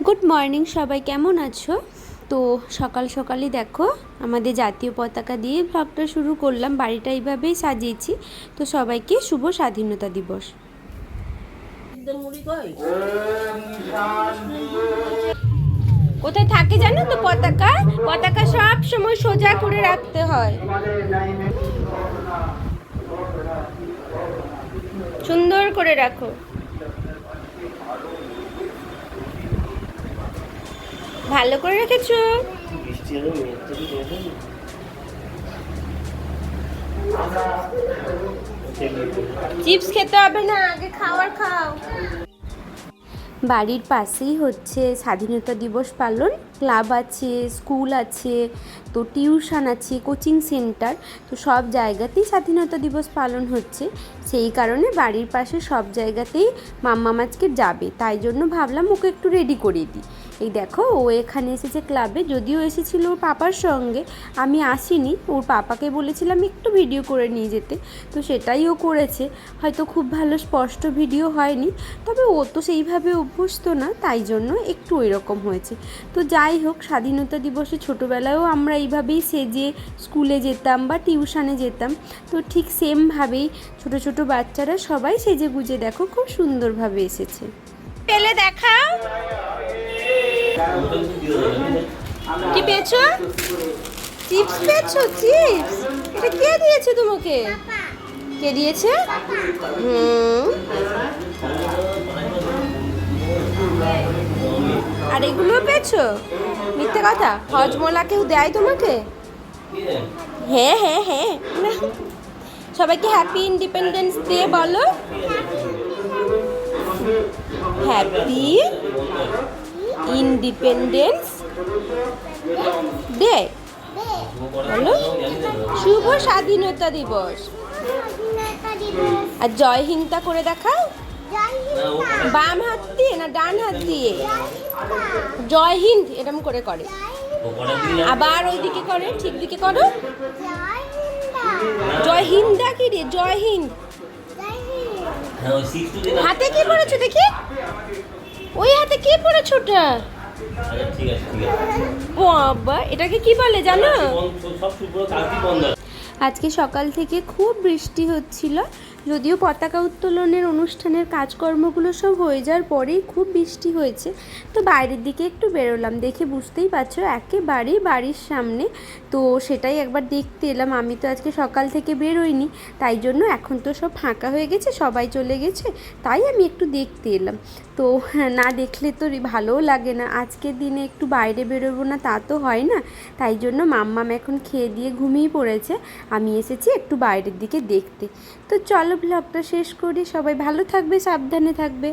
Good morning সবাই, কেমন আছো? তো সকাল সকালই দেখো আমাদের জাতীয় পতাকা দিয়ে ব্লগটা শুরু করলাম। বাড়িটা এইভাবেই সাজিয়েছি। তো সবাইকে শুভ স্বাধীনতা দিবস। কোথায় থাকে জানো তো পতাকা? পতাকা সব সময় সোজা করে রাখতে হয়, সুন্দর করে রাখো। ভালো করে রেখেছো? চিপস খেতে হবে না, আগে খাবার খাও। বাড়ির পাশেই হচ্ছে স্বাধীনতা দিবস পালন। ক্লাব আছে, স্কুল আছে, তো টিউশন আছে, কোচিং সেন্টার, তো সব জায়গাতেই স্বাধীনতা দিবস পালন হচ্ছে। সেই কারণে বাড়ির পাশে সব জায়গাতেই মাম্মা আজকে যাবে, তাই জন্য ভাবলাম ওকে একটু রেডি করিয়ে দিই। এই দেখো ও এখানে এসেছে ক্লাবে, যদিও এসেছিল ওর পাপার সঙ্গে, আমি আসিনি। ওর পাপাকে বলেছিলাম একটু ভিডিও করে নিয়ে যেতে, তো সেটাই ও করেছে। হয়তো খুব ভালো স্পষ্ট ভিডিও হয়নি, তবে ও তো সেইভাবে অভ্যস্ত না, তাই জন্য একটু ওই রকম হয়েছে। তো যাই হোক, স্বাধীনতা দিবসে ছোটোবেলায়ও আমরা এইভাবেই সেজে স্কুলে যেতাম বা টিউশনে যেতাম। তো ঠিক সেমভাবেই ছোটো ছোটো বাচ্চারা সবাই সেজে গুজে দেখো খুব সুন্দরভাবে এসেছে। পেলে দেখাও, কি পেয়েছো? চিপস পেয়েছো? চিপস এটা কে দিয়েছে তোমাকে? কে দিয়েছে? আর এগুলো পেয়েছো? মিথ্যে কথা, হজমোলা কেউ দেয় তোমাকে? হ্যাঁ হ্যাঁ হ্যাঁ, সবাইকে হ্যাপি ইন্ডিপেন্ডেন্স ডে বলো। হ্যাপি ইন্ডিপেন্ডেন্স ডে বলো। শুভ স্বাধীনতা দিবস। আর জয় হিন্দটা করে দেখাও, বাম হাত দিয়ে না ডান হাত দিয়ে? জয় হিন্দ এরকম করে করে, আবার ওই দিকে করে, ঠিক দিকে করো। জয় হিন্দা কি রে? জয় হিন্দ। হাতে কি পড়েছো দেখি? ওই হাতে কি পড়েছো ওটা? বাবা, এটাকে কি বলে জানো? আজকে সকাল থেকে খুব বৃষ্টি হচ্ছিল, যদিও পতাকা উত্তোলনের অনুষ্ঠানের কাজকর্মগুলো সব হয়ে যাওয়ার পরেই খুব বৃষ্টি হয়েছে। তো বাইরের দিকে একটু বেরোলাম, দেখে বুঝতেই পারছো একেবারেই বাড়ির সামনে। তো সেটাই একবার দেখতে এলাম। আমি তো আজকে সকাল থেকে বেরোইনি, তাই জন্য এখন তো সব ফাঁকা হয়ে গেছে, সবাই চলে গেছে, তাই আমি একটু দেখতে এলাম। তো না দেখলে তো ভালোও লাগে না, আজকের দিনে একটু বাইরে বেরোবো না তা তো হয় না। তাই জন্য মাম্মাম এখন খেয়ে দিয়ে ঘুমিয়ে পড়েছে, আমি এসেছি একটু বাইরের দিকে দেখতে। তো চলো ব্লগটা শেষ করি, সবাই ভালো থাকবে, সাবধানে থাকবে।